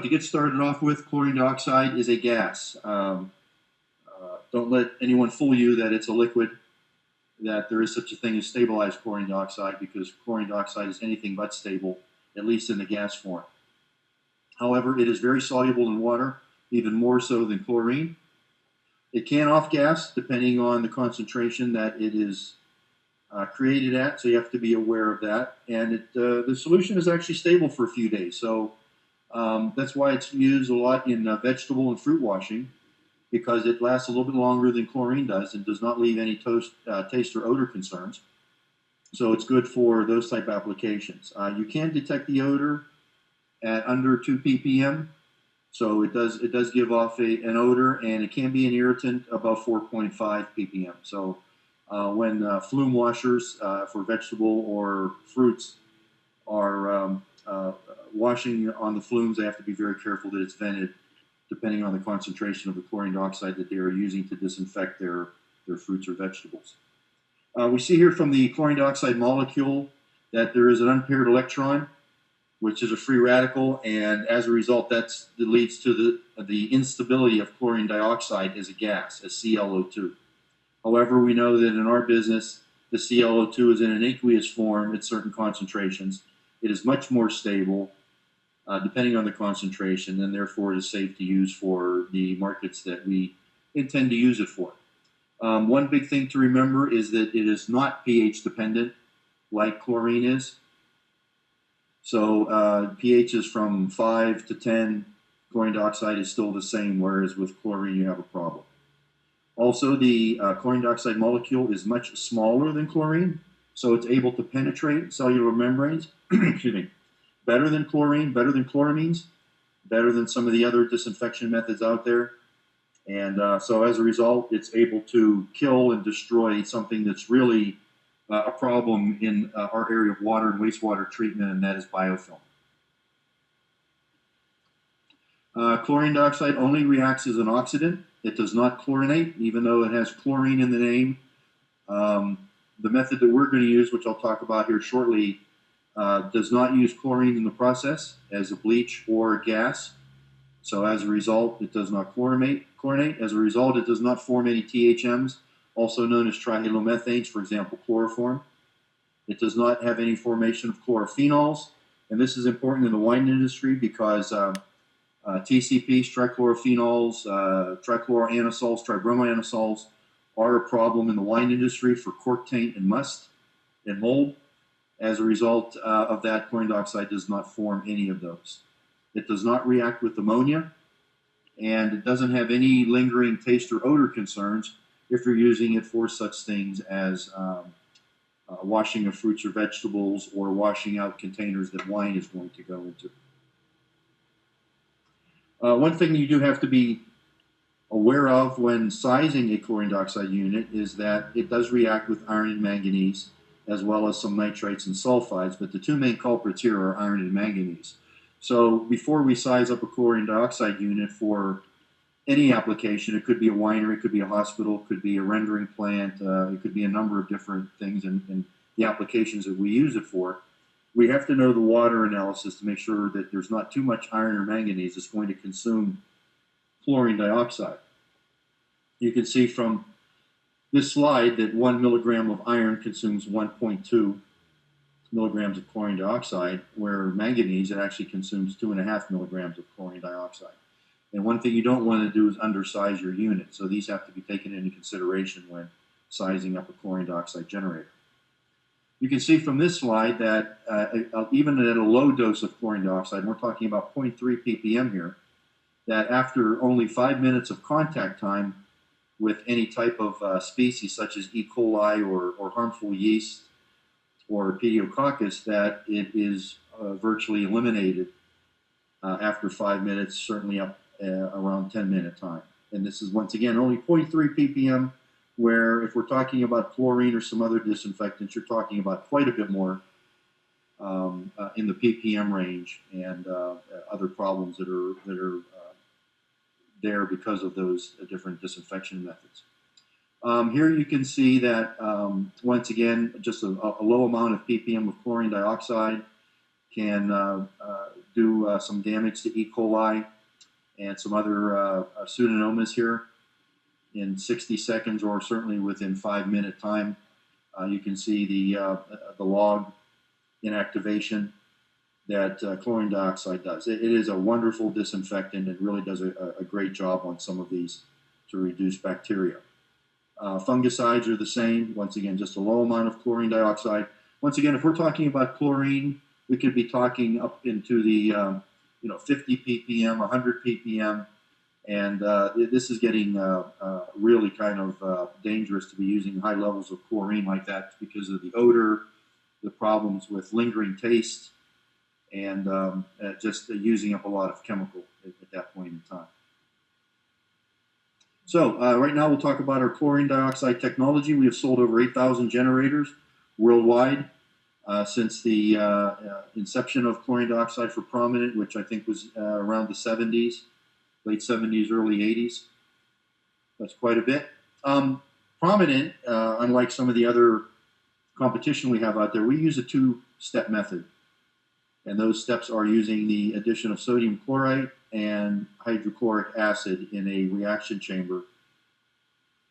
to get started off with, chlorine dioxide is a gas. Don't let anyone fool you that it's a liquid, that there is such a thing as stabilized chlorine dioxide, because chlorine dioxide is anything but stable, at least in the gas form. However, it is very soluble in water, even more so than chlorine. It can off-gas depending on the concentration that it is created at, so you have to be aware of that. And the solution is actually stable for a few days, so that's why it's used a lot in vegetable and fruit washing, because it lasts a little bit longer than chlorine does and does not leave any taste or odor concerns. So it's good for those type of applications. You can detect the odor at under 2 ppm. So it does give off an odor, and it can be an irritant above 4.5 ppm. So when flume washers for vegetable or fruits are washing on the flumes, they have to be very careful that it's vented, depending on the concentration of the chlorine dioxide that they are using to disinfect their fruits or vegetables. We see here from the chlorine dioxide molecule that there is an unpaired electron, which is a free radical, and as a result, that leads to the instability of chlorine dioxide as a gas, as ClO2. However, we know that in our business, the ClO2 is in an aqueous form at certain concentrations. It is much more stable, depending on the concentration, and therefore it is safe to use for the markets that we intend to use it for. One big thing to remember is that it is not pH dependent like chlorine is. So pH is from 5 to 10. Chlorine dioxide is still the same, whereas with chlorine you have a problem. Also, the chlorine dioxide molecule is much smaller than chlorine, so it's able to penetrate cellular membranes excuse me, better than chlorine, better than chloramines, better than some of the other disinfection methods out there. And so as a result, it's able to kill and destroy something that's really a problem in our area of water and wastewater treatment, and that is biofilm. Chlorine dioxide only reacts as an oxidant. It does not chlorinate, even though it has chlorine in the name. The method that we're going to use, which I'll talk about here shortly, does not use chlorine in the process as a bleach or a gas. So as a result, it does not chlorinate. As a result, it does not form any THMs, also known as trihalomethanes, for example, chloroform. It does not have any formation of chlorophenols, and this is important in the wine industry because TCPs, trichlorophenols, trichloroanisols, tribromoanisols are a problem in the wine industry for cork taint and must and mold. As a result of that, chlorine dioxide does not form any of those. It does not react with ammonia, and it doesn't have any lingering taste or odor concerns if you're using it for such things as washing of fruits or vegetables or washing out containers that wine is going to go into. One thing you do have to be aware of when sizing a chlorine dioxide unit is that it does react with iron and manganese, as well as some nitrates and sulfides, but the two main culprits here are iron and manganese. So before we size up a chlorine dioxide unit for any application, it could be a winery, it could be a hospital, it could be a rendering plant, it could be a number of different things in the applications that we use it for, we have to know the water analysis to make sure that there's not too much iron or manganese that's going to consume chlorine dioxide. You can see from this slide that 1 milligram of iron consumes 1.2 milligrams of chlorine dioxide, where manganese, it actually consumes 2.5 milligrams of chlorine dioxide. And one thing you don't want to do is undersize your unit, so these have to be taken into consideration when sizing up a chlorine dioxide generator. You can see from this slide that even at a low dose of chlorine dioxide, we're talking about 0.3 ppm here, that after only 5 minutes of contact time with any type of species such as E. coli or harmful yeast or pediococcus, that it is virtually eliminated after 5 minutes, certainly up around 10-minute time. And this is, once again, only 0.3 ppm, where if we're talking about chlorine or some other disinfectants, you're talking about quite a bit more in the ppm range, and other problems that are there because of those different disinfection methods. Here you can see that, once again, just a low amount of ppm of chlorine dioxide can do some damage to E. coli and some other pseudomonas here in 60 seconds, or certainly within 5-minute time. You can see the log inactivation that chlorine dioxide does. It is a wonderful disinfectant and really does a great job on some of these to reduce bacteria. Fungicides are the same. Once again, just a low amount of chlorine dioxide. Once again, if we're talking about chlorine, we could be talking up into the 50 ppm, 100 ppm, and this is getting really kind of dangerous to be using high levels of chlorine like that because of the odor, the problems with lingering taste, and just using up a lot of chemical at that point in time. So right now we'll talk about our chlorine dioxide technology. We have sold over 8,000 generators worldwide since the inception of chlorine dioxide for prominent, which I think was around the 70s, late 70s, early 80s. That's quite a bit. Prominent, unlike some of the other competition we have out there, we use a two-step method. And those steps are using the addition of sodium chlorite and hydrochloric acid in a reaction chamber.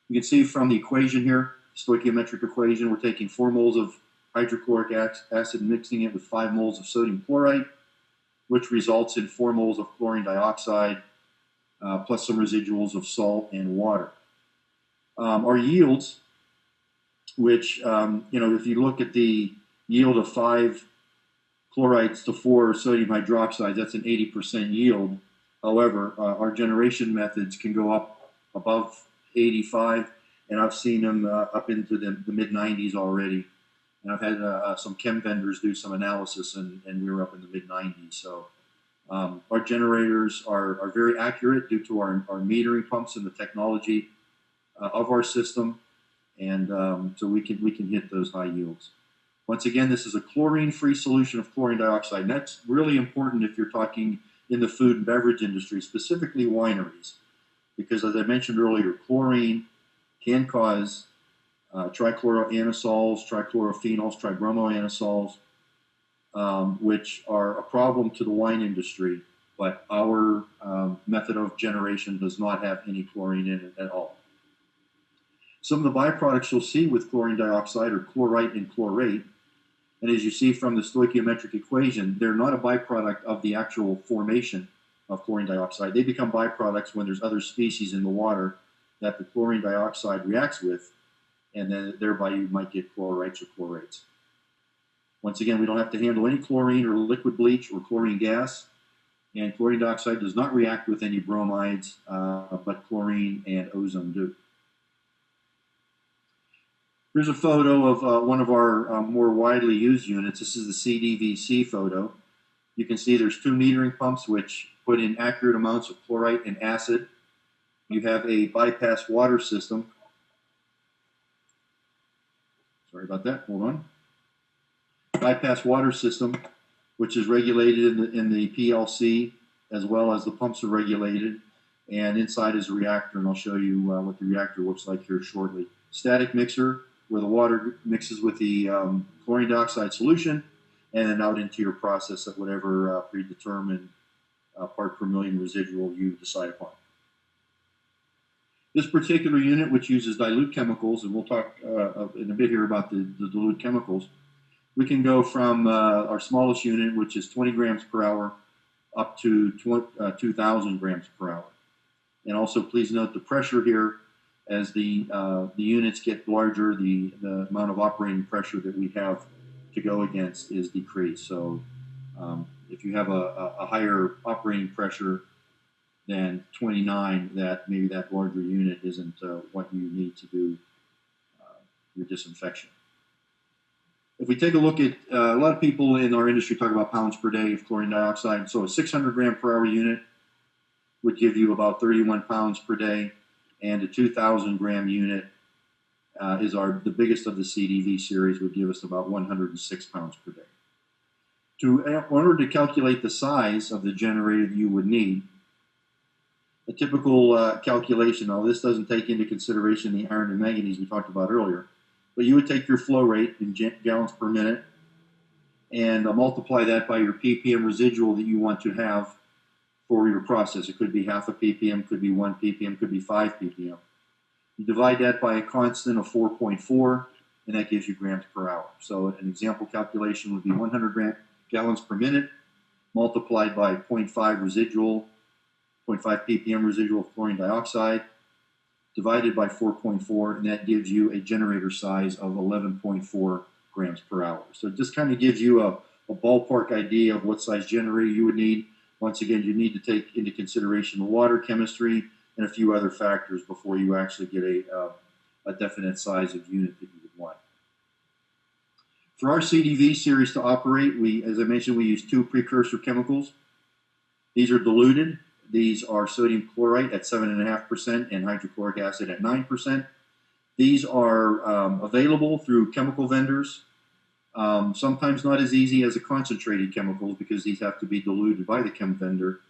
You can see from the equation here, stoichiometric equation, we're taking 4 moles of hydrochloric acid and mixing it with 5 moles of sodium chlorite, which results in 4 moles of chlorine dioxide plus some residuals of salt and water. Our yields, which, if you look at the yield of 5 chlorides to 4 sodium hydroxides, that's an 80% yield. However, our generation methods can go up above 85, and I've seen them up into the mid-90s already. And I've had some chem vendors do some analysis, and we were up in the mid-90s. So our generators are very accurate due to our metering pumps and the technology of our system, and so we can hit those high yields. Once again, this is a chlorine-free solution of chlorine dioxide, and that's really important if you're talking in the food and beverage industry, specifically wineries, because as I mentioned earlier, chlorine can cause trichloroanissols, trichlorophenols, tribromoanissols, which are a problem to the wine industry, but our method of generation does not have any chlorine in it at all. Some of the byproducts you'll see with chlorine dioxide are chlorite and chlorate. And as you see from the stoichiometric equation, they're not a byproduct of the actual formation of chlorine dioxide. They become byproducts when there's other species in the water that the chlorine dioxide reacts with, and then thereby you might get chlorites or chlorates. Once again, we don't have to handle any chlorine or liquid bleach or chlorine gas, and chlorine dioxide does not react with any bromides, but chlorine and ozone do. Here's a photo of one of our more widely used units. This is the CDEa Photo. You can see there's 2 metering pumps which put in accurate amounts of chlorite and acid. You have a bypass water system. Sorry about that, hold on. Bypass water system, which is regulated in the PLC, as well as the pumps are regulated. And inside is a reactor, and I'll show you what the reactor looks like here shortly. Static mixer, where the water mixes with the chlorine dioxide solution, and then out into your process at whatever predetermined part per million residual you decide upon. This particular unit, which uses dilute chemicals, and we'll talk in a bit here about the dilute chemicals, we can go from our smallest unit, which is 20 grams per hour, up to 2,000 grams per hour. And also please note the pressure here. As the units get larger, the amount of operating pressure that we have to go against is decreased. So if you have a higher operating pressure than 29, maybe that larger unit isn't what you need to do your disinfection. If we take a look at, a lot of people in our industry talk about pounds per day of chlorine dioxide. So a 600 gram per hour unit would give you about 31 pounds per day. And a 2,000 gram unit is the biggest of the CDEa series, would give us about 106 pounds per day. In order to calculate the size of the generator that you would need, a typical calculation, now this doesn't take into consideration the iron and manganese we talked about earlier, but you would take your flow rate in gallons per minute, and multiply that by your ppm residual that you want to have for your process. It could be half a ppm, could be 1 ppm, could be 5 ppm. You divide that by a constant of 4.4, and that gives you grams per hour. So an example calculation would be 100 gallons per minute multiplied by 0.5 residual, 0.5 ppm residual of chlorine dioxide, divided by 4.4, and that gives you a generator size of 11.4 grams per hour. So it just kind of gives you a ballpark idea of what size generator you would need. Once again, you need to take into consideration the water chemistry and a few other factors before you actually get a definite size of unit that you would want. For our CDV series to operate, as I mentioned, we use 2 precursor chemicals. These are diluted. These are sodium chlorite at 7.5% and hydrochloric acid at 9%. These are available through chemical vendors. Sometimes not as easy as the concentrated chemicals because these have to be diluted by the chem vendor,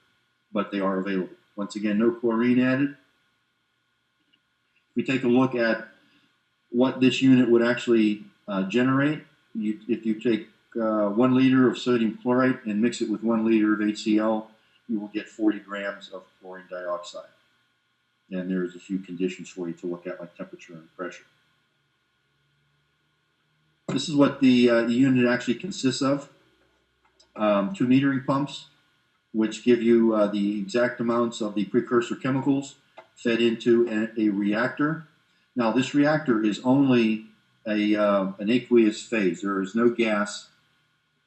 but they are available. Once again, no chlorine added. If we take a look at what this unit would actually generate, if you take 1 liter of sodium chlorite and mix it with 1 liter of HCl, you will get 40 grams of chlorine dioxide. And there's a few conditions for you to look at, like temperature and pressure. This is what the unit actually consists of. 2 metering pumps, which give you the exact amounts of the precursor chemicals fed into a reactor. Now, this reactor is only an aqueous phase. There is no gas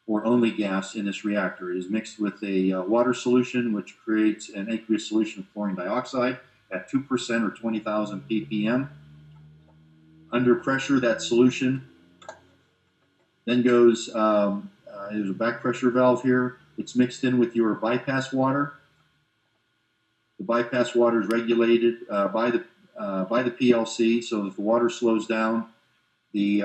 or only gas in this reactor. It is mixed with a water solution, which creates an aqueous solution of chlorine dioxide at 2% or 20,000 ppm. Under pressure, that solution then goes, there's a back pressure valve here. It's mixed in with your bypass water. The bypass water is regulated by the PLC, so if the water slows down, the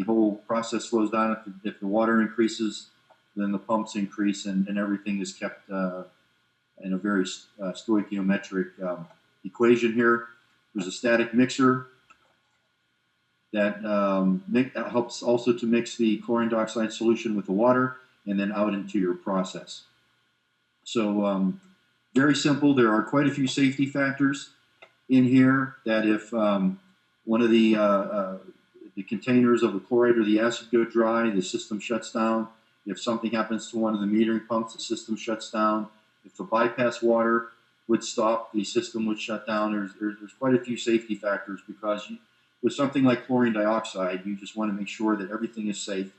whole process slows down. If the water increases, then the pumps increase, and everything is kept in a very stoichiometric equation here. There's a static mixer that helps also to mix the chlorine dioxide solution with the water and then out into your process. So very simple. There are quite a few safety factors in here that if one of the containers of the chloride or the acid go dry, the system shuts down. If something happens to one of the metering pumps, the system shuts down. If the bypass water would stop, the system would shut down. There's quite a few safety factors because with something like chlorine dioxide, you just want to make sure that everything is safe.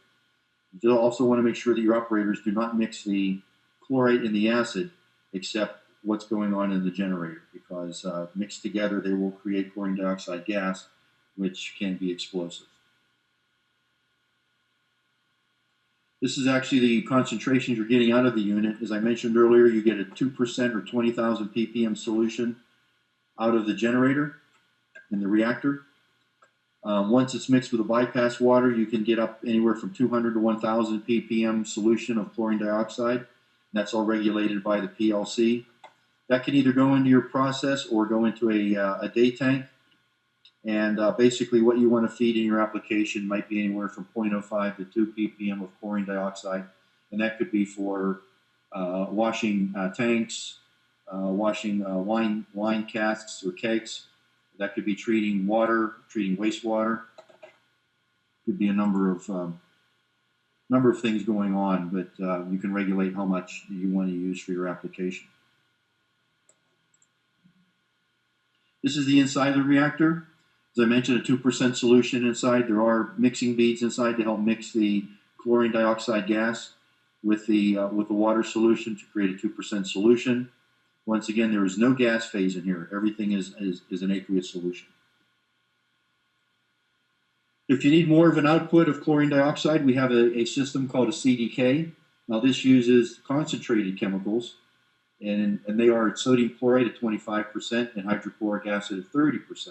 You also want to make sure that your operators do not mix the chlorite and the acid except what's going on in the generator, because mixed together they will create chlorine dioxide gas, which can be explosive. This is actually the concentrations you're getting out of the unit. As I mentioned earlier, you get a 2% or 20,000 ppm solution out of the generator in the reactor. Once it's mixed with the bypass water, you can get up anywhere from 200 to 1,000 ppm solution of chlorine dioxide. That's all regulated by the PLC. That can either go into your process or go into a day tank. And basically what you want to feed in your application might be anywhere from 0.05 to 2 ppm of chlorine dioxide. And that could be for washing tanks, washing wine casks or kegs. That could be treating water, treating wastewater. Could be a number of things going on, but you can regulate how much you want to use for your application. This is the inside of the reactor. As I mentioned, a 2% solution inside. There are mixing beads inside to help mix the chlorine dioxide gas with the water solution to create a 2% solution. Once again, there is no gas phase in here. Everything is an aqueous solution. If you need more of an output of chlorine dioxide, we have a system called a CDEa. Now this uses concentrated chemicals, and they are sodium chloride at 25% and hydrochloric acid at 30%.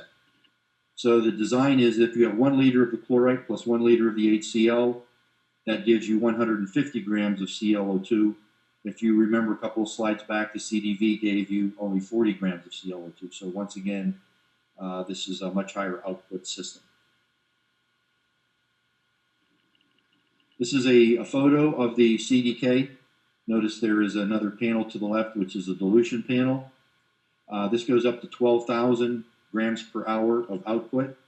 So the design is if you have 1 liter of the chlorite plus 1 liter of the HCl, that gives you 150 grams of ClO2. If you remember a couple of slides back, the CDV gave you only 40 grams of ClO2. So once again, this is a much higher output system. This is a photo of the CDK. Notice there is another panel to the left, which is a dilution panel. This goes up to 12,000 grams per hour of output,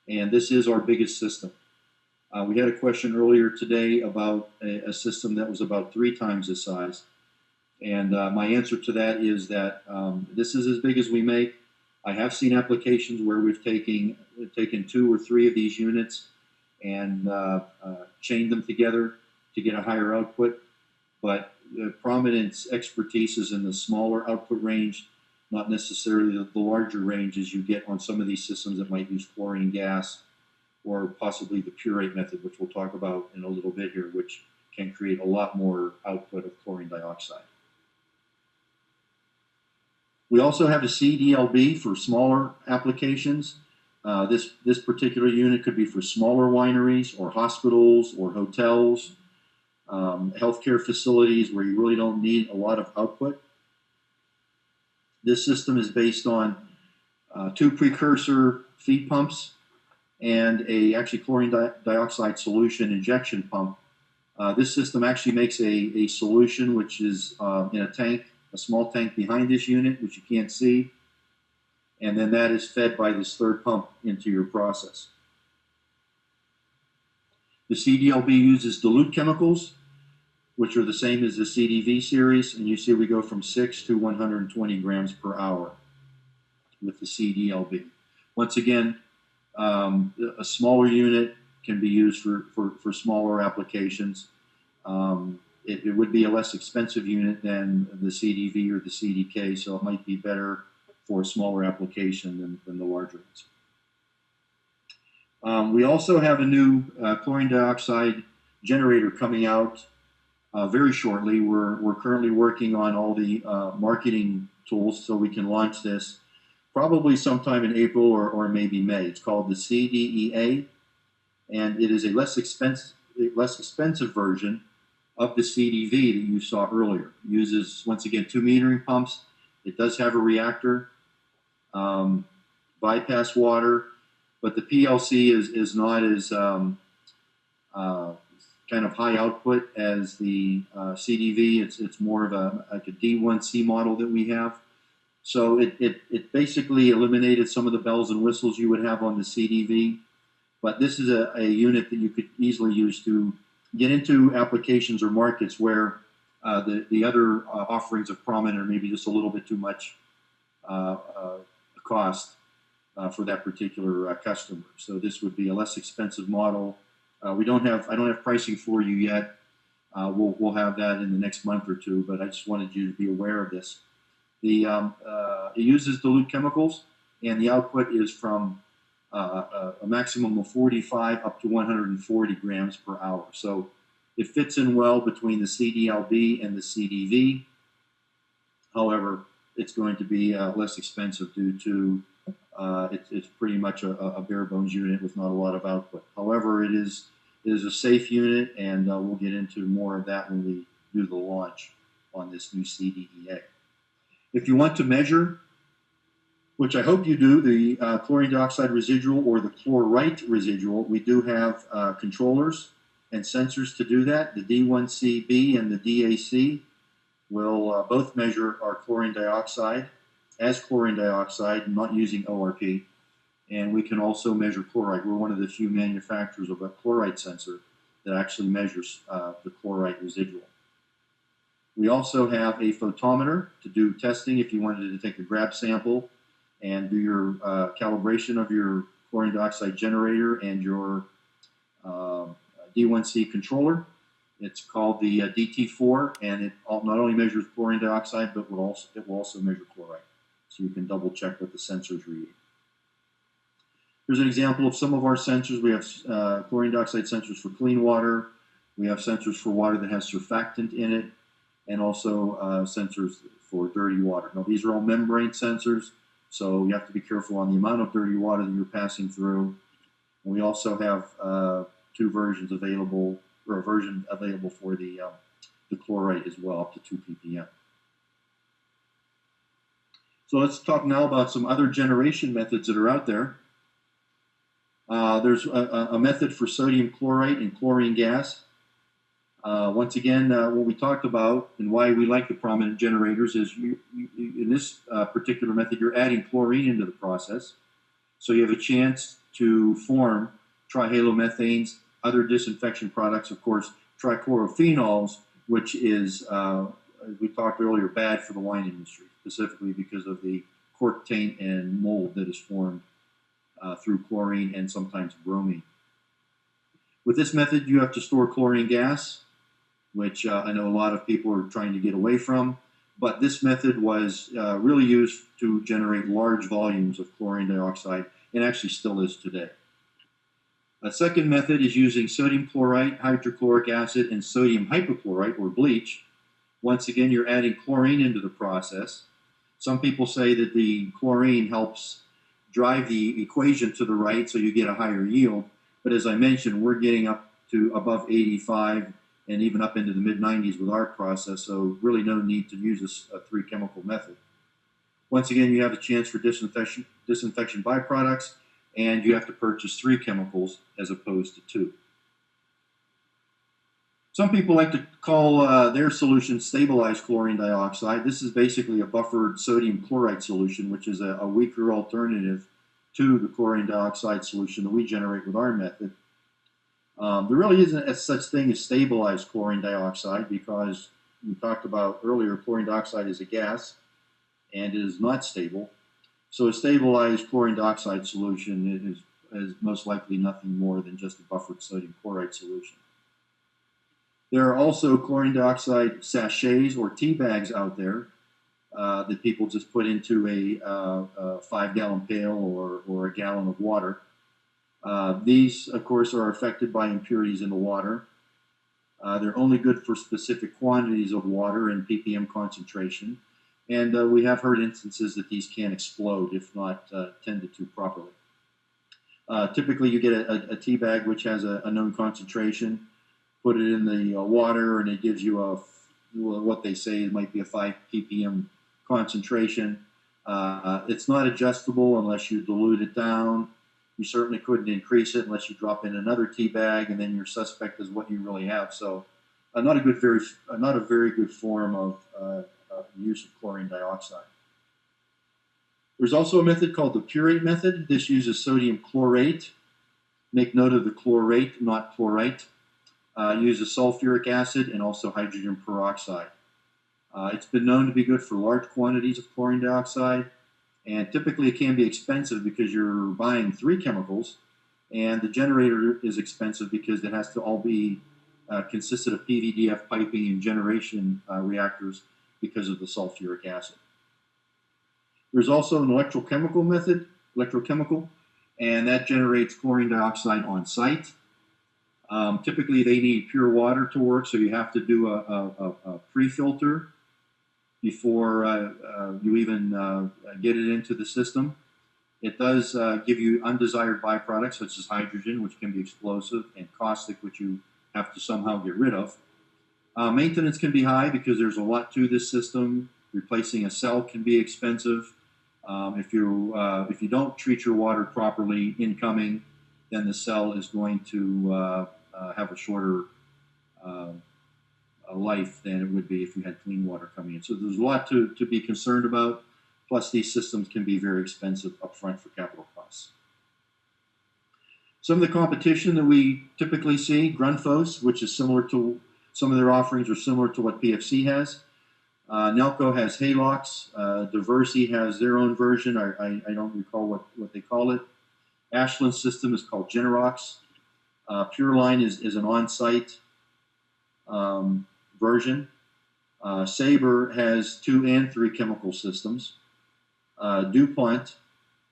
and this is our biggest system. We had a question earlier today about a system that was about 3 times this size, and my answer to that is that this is as big as we make. I have seen applications where we've taken 2 or 3 of these units and chained them together to get a higher output, but the prominent expertise is in the smaller output range, not necessarily the larger range as you get on some of these systems that might use chlorine gas or possibly the purate method, which we'll talk about in a little bit here, which can create a lot more output of chlorine dioxide. We also have a CDLB for smaller applications. This particular unit could be for smaller wineries or hospitals or hotels, healthcare facilities where you really don't need a lot of output. This system is based on 2 precursor feed pumps and actually chlorine dioxide solution injection pump. This system actually makes a solution which is in a tank, a small tank behind this unit, which you can't see, and then that is fed by this 3rd pump into your process. The CDLB uses dilute chemicals, which are the same as the CDV series, and you see we go from 6 to 120 grams per hour with the CDLB. Once again, a smaller unit can be used for smaller applications. It would be a less expensive unit than the CDV or the CDK, so it might be better for a smaller application than the larger ones. We also have a new chlorine dioxide generator coming out very shortly. We're currently working on all the marketing tools so we can launch this probably sometime in April or maybe May. It's called the CDEa, and it is a less expensive version of the CDV that you saw earlier. It uses, once again, 2 metering pumps. It does have a reactor, bypass water, but the PLC is not as kind of high output as the CDV. It's more of like a D1C model that we have. So it basically eliminated some of the bells and whistles you would have on the CDV, but this is a unit that you could easily use to get into applications or markets where the other offerings of prominent are maybe just a little bit too much cost for that particular customer. So this would be a less expensive model. I don't have pricing for you yet. We'll have that in the next month or 2, but I just wanted you to be aware of this. It uses dilute chemicals, and the output is from a maximum of 45 up to 140 grams per hour. So it fits in well between the CDLB and the CDV. However, it's going to be less expensive due to it's pretty much a bare bones unit with not a lot of output. However, it is a safe unit, and we'll get into more of that when we do the launch on this new CDEa. If you want to measure, which I hope you do, the chlorine dioxide residual or the chlorite residual, we do have controllers and sensors to do that. The D1CB and the DAC will both measure our chlorine dioxide as chlorine dioxide, not using ORP. And we can also measure chlorite. We're one of the few manufacturers of a chlorite sensor that actually measures the chlorite residual. We also have a photometer to do testing if you wanted to take a grab sample and do your calibration of your chlorine dioxide generator and your D1C controller. It's called the DT4, and it not only measures chlorine dioxide, but it will also measure chlorite. So you can double check what the sensor's reading. Here's an example of some of our sensors. We have chlorine dioxide sensors for clean water. We have sensors for water that has surfactant in it, and also sensors for dirty water. Now, these are all membrane sensors, so you have to be careful on the amount of dirty water that you're passing through. And we also have 2 versions available, or a version available for the chlorite as well, up to 2 ppm. So let's talk now about some other generation methods that are out there. There's a method for sodium chlorite and chlorine gas. Once again, what we talked about and why we like the prominent generators is in this particular method, you're adding chlorine into the process. So you have a chance to form trihalomethanes, other disinfection products, of course, trichlorophenols, which is, as we talked earlier, bad for the wine industry, specifically because of the cork taint and mold that is formed through chlorine and sometimes bromine. With this method, you have to store chlorine gas, which I know a lot of people are trying to get away from, but this method was really used to generate large volumes of chlorine dioxide, and actually still is today. A second method is using sodium chlorite, hydrochloric acid, and sodium hypochlorite, or bleach. Once again, you're adding chlorine into the process. Some people say that the chlorine helps drive the equation to the right so you get a higher yield, but as I mentioned, we're getting up to above 85 and even up into the mid-90s with our process, so really no need to use a three-chemical method. Once again, you have a chance for disinfection byproducts, and you have to purchase 3 chemicals as opposed to 2. Some people like to call their solution stabilized chlorine dioxide. This is basically a buffered sodium chlorite solution, which is a weaker alternative to the chlorine dioxide solution that we generate with our method. There really isn't a such thing as stabilized chlorine dioxide because we talked about earlier, chlorine dioxide is a gas and is not stable. So a stabilized chlorine dioxide solution is most likely nothing more than just a buffered sodium chloride solution. There are also chlorine dioxide sachets or tea bags out there that people just put into a 5-gallon pail or a gallon of water. These, of course, are affected by impurities in the water. They're only good for specific quantities of water and ppm concentration. And we have heard instances that these can explode if not tended to properly. Typically, you get a tea bag which has a known concentration, put it in the water, and it gives you what they say might be a 5 ppm concentration. It's not adjustable unless you dilute it down. You certainly couldn't increase it unless you drop in another tea bag, and then your suspect is what you really have. So, not a very good form of use of chlorine dioxide. There's also a method called the purate method. This uses sodium chlorate. Make note of the chlorate, not chlorite. Uses sulfuric acid and also hydrogen peroxide. It's been known to be good for large quantities of chlorine dioxide, and typically it can be expensive because you're buying 3 chemicals, and the generator is expensive because it has to all be consisted of PVDF piping and generation reactors because of the sulfuric acid. There's also an electrochemical method, and that generates chlorine dioxide on site. Typically, they need pure water to work, so you have to do a pre-filter before you even get it into the system. It does give you undesired byproducts, such as hydrogen, which can be explosive, and caustic, which you have to somehow get rid of. Maintenance can be high because there's a lot to this system. Replacing a cell can be expensive. If you don't treat your water properly incoming, then the cell is going to have a shorter life than it would be if you had clean water coming in. So there's a lot to be concerned about. Plus, these systems can be very expensive upfront for capital costs. Some of the competition that we typically see, Grundfos, which is similar to some of their offerings are similar to what PFC has. Nelco has Halox. Diversey has their own version. I don't recall what they call it. Ashland system is called Generox. Pureline is an on-site version. Sabre has 2 and 3 chemical systems. DuPont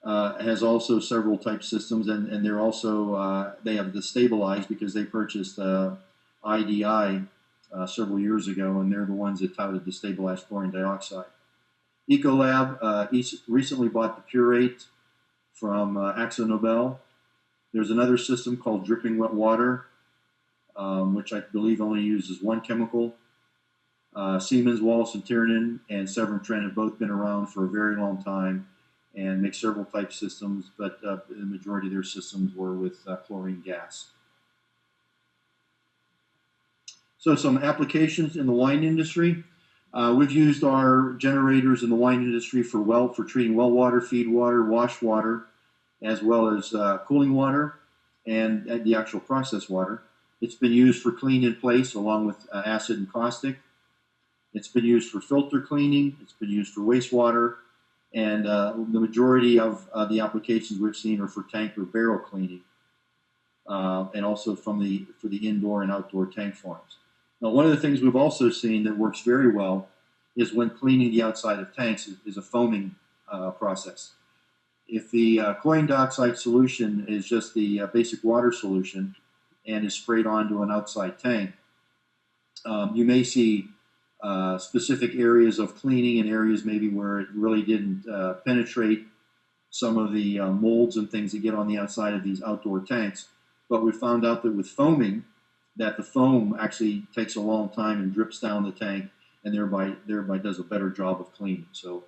has also several type systems, and they're also they have the stabilized because they purchased IDI several years ago, and they're the ones that touted the stabilized chlorine dioxide. Ecolab recently bought the Purate from AkzoNobel. There's another system called Dripping Wet Water, which I believe only uses 1 chemical. Siemens, Wallace & Tiernan, and Severn Trent have both been around for a very long time and make several type systems, but the majority of their systems were with chlorine gas. So some applications in the wine industry. We've used our generators in the wine industry for treating well water, feed water, wash water, as well as cooling water and the actual process water. It's been used for clean in place along with acid and caustic. It's been used for filter cleaning. It's been used for wastewater. And the majority of the applications we've seen are for tank or barrel cleaning, and also for the indoor and outdoor tank farms. Now, one of the things we've also seen that works very well is when cleaning the outside of tanks is a foaming process. If the chlorine dioxide solution is just the basic water solution and is sprayed onto an outside tank, you may see specific areas of cleaning and areas maybe where it really didn't penetrate some of the molds and things that get on the outside of these outdoor tanks. But we found out that with foaming, that the foam actually takes a long time and drips down the tank and thereby does a better job of cleaning. So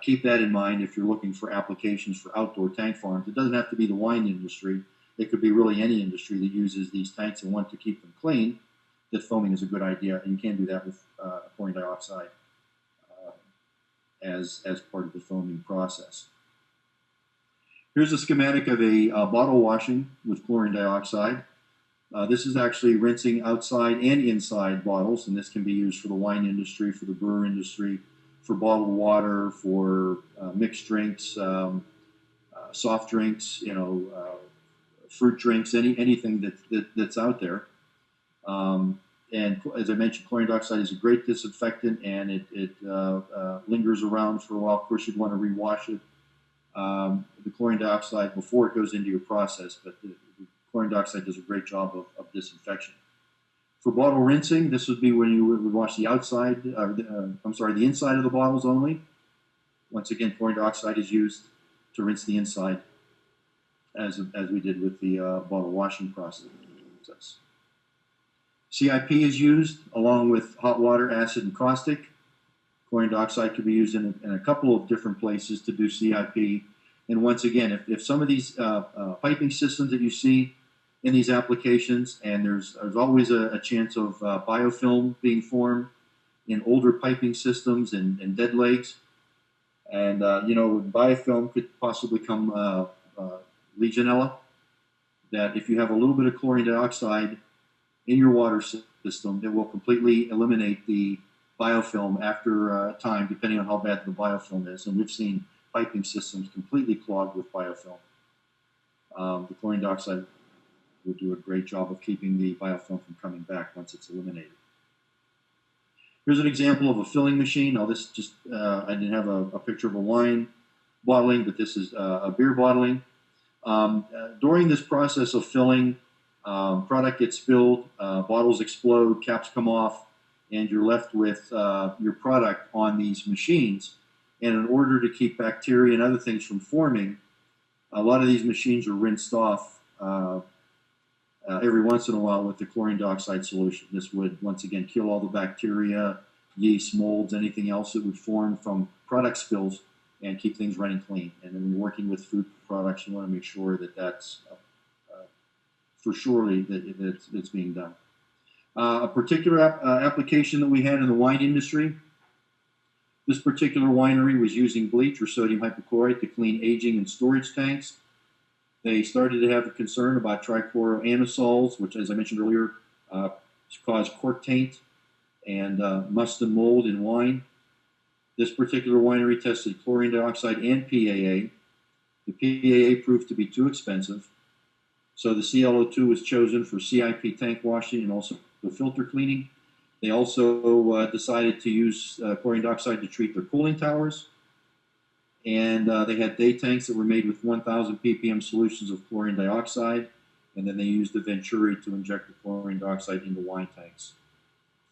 keep that in mind if you're looking for applications for outdoor tank farms. It doesn't have to be the wine industry. It could be really any industry that uses these tanks and want to keep them clean, that foaming is a good idea. And you can do that with chlorine dioxide as part of the foaming process. Here's a schematic of a bottle washing with chlorine dioxide. This is actually rinsing outside and inside bottles, and this can be used for the wine industry, for the brewer industry, for bottled water, for mixed drinks, soft drinks, fruit drinks, anything that's out there. And as I mentioned, chlorine dioxide is a great disinfectant, and it lingers around for a while. Of course, you'd want to rewash it, the chlorine dioxide, before it goes into your process, but the chlorine dioxide does a great job of disinfection. For bottle rinsing, this would be when you would wash the outside, the inside of the bottles only. Once again, chlorine dioxide is used to rinse the inside, as we did with the bottle washing process. CIP is used along with hot water, acid, and caustic. Chlorine dioxide could be used in a couple of different places to do CIP. And once again, if some of these piping systems that you see in these applications, and there's always a chance of biofilm being formed in older piping systems and dead legs. And, biofilm could possibly come Legionella, that if you have a little bit of chlorine dioxide in your water system, it will completely eliminate the biofilm after time, depending on how bad the biofilm is. And we've seen piping systems completely clogged with biofilm. The chlorine dioxide will do a great job of keeping the biofilm from coming back once it's eliminated. Here's an example of a filling machine. Now this just, I didn't have a picture of a wine bottling, but this is a beer bottling. During this process of filling, product gets spilled, bottles explode, caps come off, and you're left with your product on these machines. And in order to keep bacteria and other things from forming, a lot of these machines are rinsed off every once in a while with the chlorine dioxide solution. This would, once again, kill all the bacteria, yeast, molds, anything else that would form from product spills, and keep things running clean. And then when you're working with food products, you want to make sure that that's for surely that it's being done. A particular application that we had in the wine industry, this particular winery was using bleach or sodium hypochlorite to clean aging and storage tanks. They started to have a concern about trichloroanissols, which, as I mentioned earlier, cause cork taint and must and mold in wine. This particular winery tested chlorine dioxide and PAA. The PAA proved to be too expensive, so the ClO2 was chosen for CIP tank washing and also the filter cleaning. They also decided to use chlorine dioxide to treat their cooling towers. And they had day tanks that were made with 1,000 ppm solutions of chlorine dioxide. And then they used the Venturi to inject the chlorine dioxide into wine tanks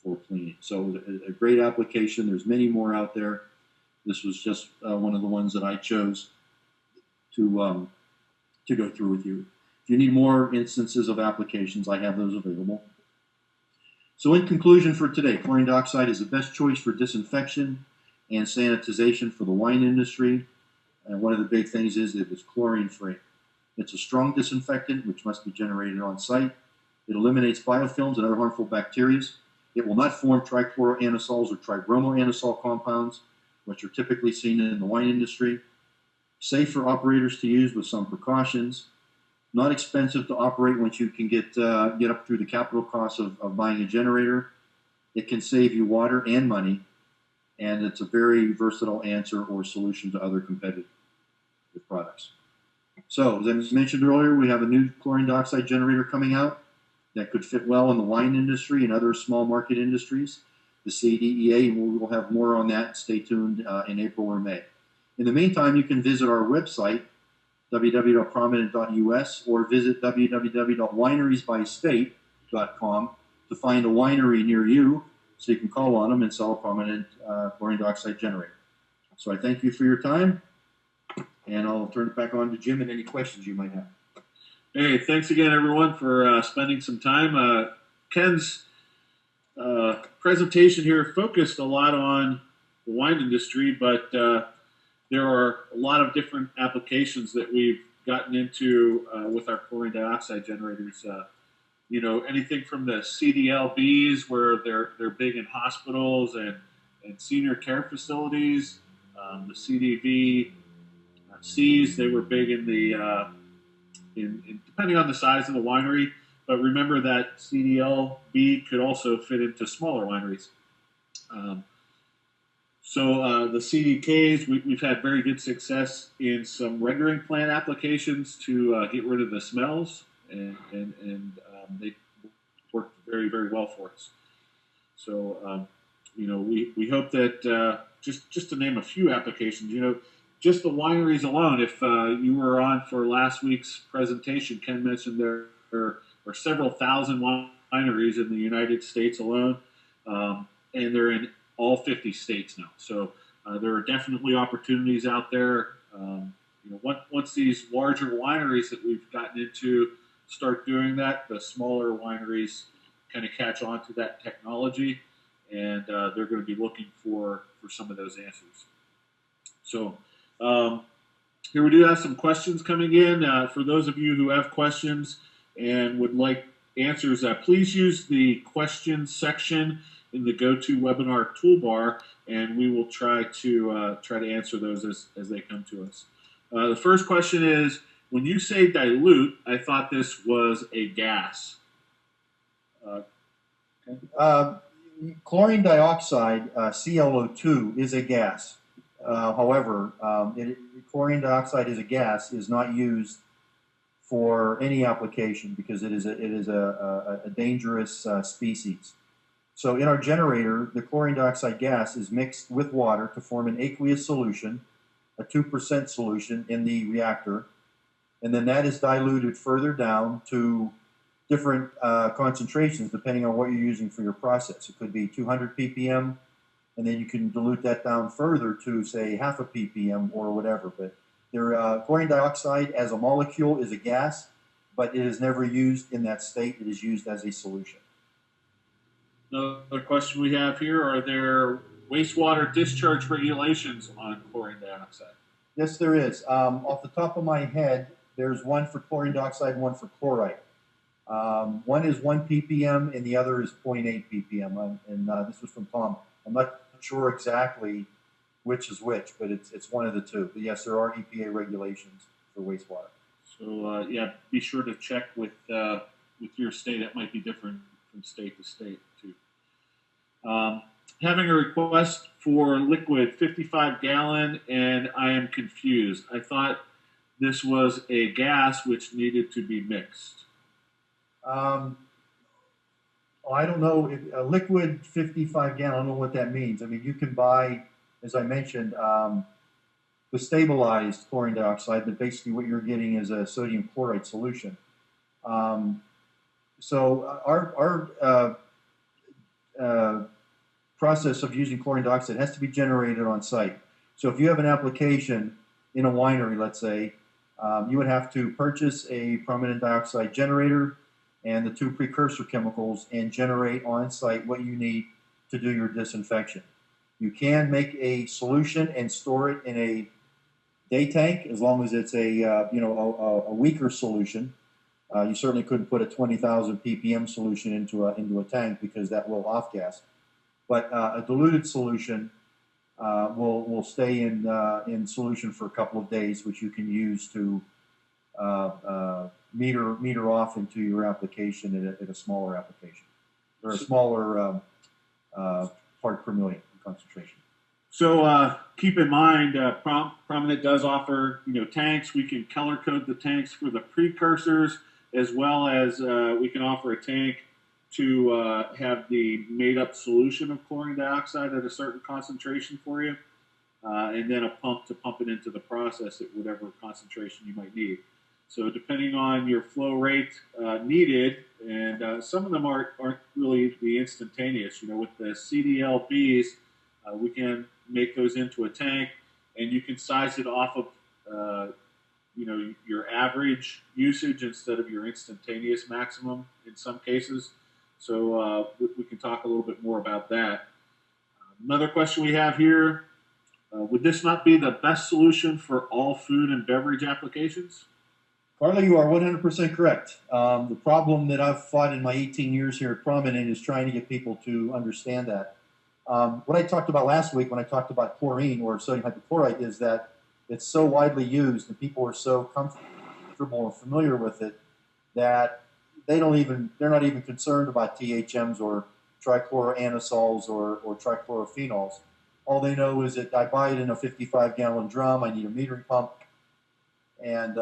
for cleaning. So a great application. There's many more out there. This was just one of the ones that I chose to go through with you. If you need more instances of applications, I have those available. So in conclusion for today, chlorine dioxide is the best choice for disinfection and sanitization for the wine industry. And one of the big things is that it's chlorine-free. It's a strong disinfectant, which must be generated on site. It eliminates biofilms and other harmful bacteria. It will not form trichloroanisole or tribromoanisole compounds, which are typically seen in the wine industry. Safe for operators to use with some precautions. Not expensive to operate once you can get up through the capital costs of buying a generator. It can save you water and money, and it's a very versatile answer or solution to other competitive products. So, as I mentioned earlier, we have a new chlorine dioxide generator coming out that could fit well in the wine industry and other small market industries, the CDEa, and we will have more on that. Stay tuned in April or May. In the meantime, you can visit our website, www.prominent.us, or visit www.wineries-by-state.com to find a winery near you so you can call on them and sell a Prominent chlorine dioxide generator. So I thank you for your time, and I'll turn it back on to Jim and any questions you might have. Hey, thanks again, everyone, for spending some time. Ken's presentation here focused a lot on the wine industry, but there are a lot of different applications that we've gotten into with our chlorine dioxide generators. You know, anything from the CDLBs, where they're big in hospitals and senior care facilities, the CDVCs, they were big in the in depending on the size of the winery. But remember that CDLB could also fit into smaller wineries. So the CDKs, we've had very good success in some rendering plant applications to get rid of the smells, and they worked very, very well for us. So, you know, we hope that just to name a few applications, you know, just the wineries alone, if you were on for last week's presentation, Ken mentioned there are several thousand wineries in the United States alone, and they're in all 50 states now. So there are definitely opportunities out there. You know, once these larger wineries that we've gotten into start doing that, the smaller wineries kind of catch on to that technology, and they're going to be looking for some of those answers. So here we do have some questions coming in. For those of you who have questions and would like answers, please use the questions section in the GoToWebinar toolbar, and we will try to answer those as they come to us. The first question is, when you say dilute, I thought this was a gas. Chlorine dioxide, ClO2, is a gas. However, chlorine dioxide is a gas, is not used for any application because it is a dangerous species. So in our generator, the chlorine dioxide gas is mixed with water to form an aqueous solution, a 2% solution in the reactor, and then that is diluted further down to different concentrations depending on what you're using for your process. It could be 200 ppm, and then you can dilute that down further to, say, half a ppm or whatever. But chlorine dioxide as a molecule is a gas, but it is never used in that state. It is used as a solution. Another question we have here, are there wastewater discharge regulations on chlorine dioxide? Yes, there is. Off the top of my head, there's one for chlorine dioxide and one for chlorite. One is 1 ppm and the other is 0.8 ppm. And this was from Tom. I'm not sure exactly which is which, but it's one of the two. But yes, there are EPA regulations for wastewater. So yeah, be sure to check with your state. It might be different from state to state too. Having a request for liquid 55-gallon, and I am confused. I thought this was a gas which needed to be mixed. I don't know. A liquid 55-gallon, I don't know what that means. I mean, you can buy, as I mentioned, the stabilized chlorine dioxide, but basically what you're getting is a sodium chloride solution. So our process of using chlorine dioxide has to be generated on site. So if you have an application in a winery, let's say, you would have to purchase a permanent dioxide generator and the two precursor chemicals and generate on site what you need to do your disinfection. You can make a solution and store it in a day tank as long as it's a weaker solution. You certainly couldn't put a 20,000 ppm solution into a tank because that will off gas. But a diluted solution will stay in solution for a couple of days, which you can use to meter off into your application at a smaller application, or a smaller part per million concentration. So keep in mind, Prominent does offer tanks. We can color code the tanks for the precursors, as well as we can offer a tank to have the made-up solution of chlorine dioxide at a certain concentration for you, and then a pump to pump it into the process at whatever concentration you might need. So depending on your flow rate needed, and some of them aren't really the instantaneous. With the CDLBs, we can make those into a tank, and you can size it off of your average usage instead of your instantaneous maximum in some cases. So we can talk a little bit more about that. Another question we have here, would this not be the best solution for all food and beverage applications? Carla, you are 100% correct. The problem that I've fought in my 18 years here at Prominent is trying to get people to understand that. What I talked about last week when I talked about chlorine or sodium hypochlorite is that it's so widely used and people are so comfortable and familiar with it that they're not even concerned about THMs or trichloroanisols or trichlorophenols. All they know is that I buy it in a 55-gallon drum, I need a metering pump, and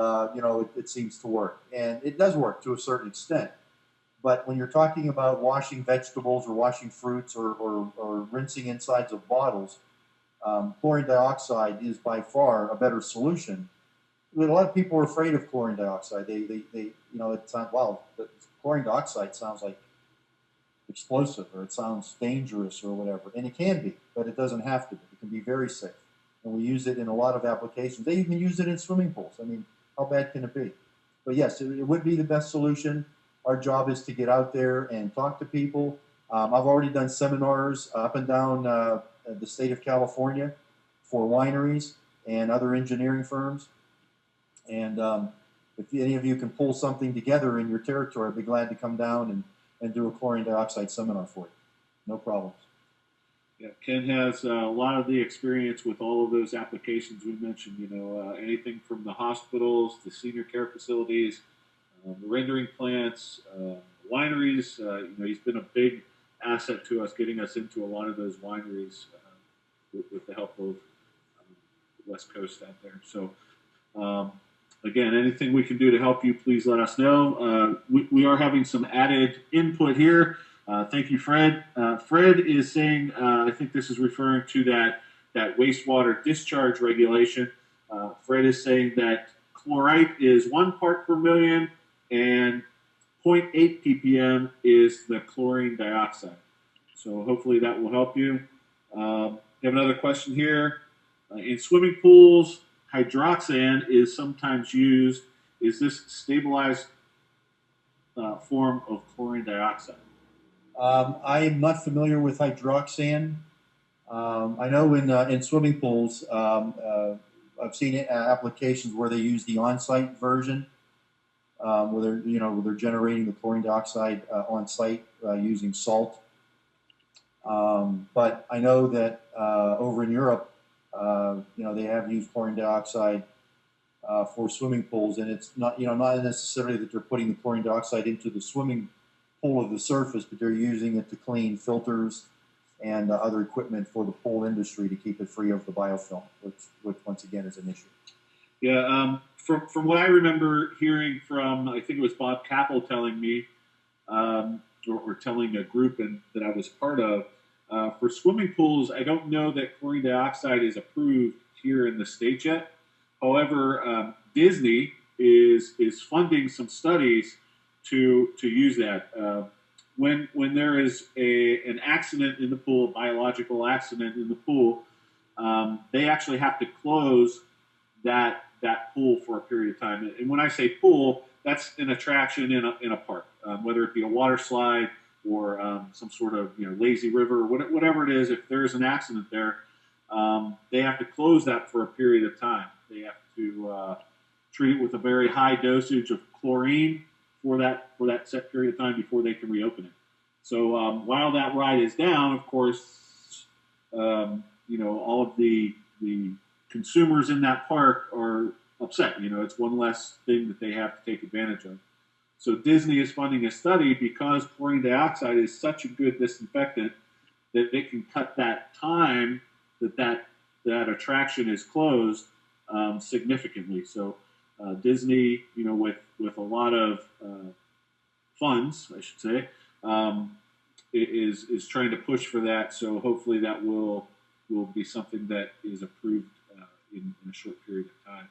it seems to work. And it does work to a certain extent. But when you're talking about washing vegetables or washing fruits or rinsing insides of bottles, chlorine dioxide is by far a better solution. A lot of people are afraid of chlorine dioxide. It sounds, wow, chlorine dioxide sounds like explosive, or it sounds dangerous or whatever. And it can be, but it doesn't have to be. It can be very safe. And we use it in a lot of applications. They even use it in swimming pools. I mean, how bad can it be? But yes, it would be the best solution. Our job is to get out there and talk to people. I've already done seminars up and down the state of California for wineries and other engineering firms. And if any of you can pull something together in your territory, I'd be glad to come down and do a chlorine dioxide seminar for you. No problems. Yeah, Ken has a lot of the experience with all of those applications we mentioned. Anything from the hospitals, the senior care facilities, the rendering plants, wineries. He's been a big asset to us, getting us into a lot of those wineries with the help of the West Coast out there. So, again, anything we can do to help you, please let us know. We are having some added input here. Thank you, Fred. Fred is saying, I think this is referring to that wastewater discharge regulation. Fred is saying that chlorite is 1 part per million, and 0.8 ppm is the chlorine dioxide. So hopefully that will help you. We have another question here. In swimming pools, hydroxan is sometimes used. Is this stabilized form of chlorine dioxide? I am not familiar with hydroxan. I know in swimming pools, I've seen applications where they use the on-site version, where they're generating the chlorine dioxide on site using salt. But I know that over in Europe, they have used chlorine dioxide for swimming pools, and it's not necessarily that they're putting the chlorine dioxide into the swimming pool of the surface, but they're using it to clean filters and other equipment for the pool industry to keep it free of the biofilm, which once again is an issue. Yeah, from what I remember hearing from, I think it was Bob Capel telling me, or telling a group that I was part of, for swimming pools, I don't know that chlorine dioxide is approved here in the States yet. However, Disney is funding some studies to use that. When there is an accident in the pool, biological accident in the pool, they actually have to close that pool for a period of time. And when I say pool, that's an attraction in a park, whether it be a water slide or some sort of lazy river, whatever it is. If there is an accident there, they have to close that for a period of time. They have to treat it with a very high dosage of chlorine, for that set period of time before they can reopen it. So while that ride is down, of course, all of the consumers in that park are upset. It's one less thing that they have to take advantage of. So Disney is funding a study because chlorine dioxide is such a good disinfectant that it can cut that time that attraction is closed significantly. So Disney, with a lot of funds, I should say, is trying to push for that. So hopefully that will be something that is approved in a short period of time.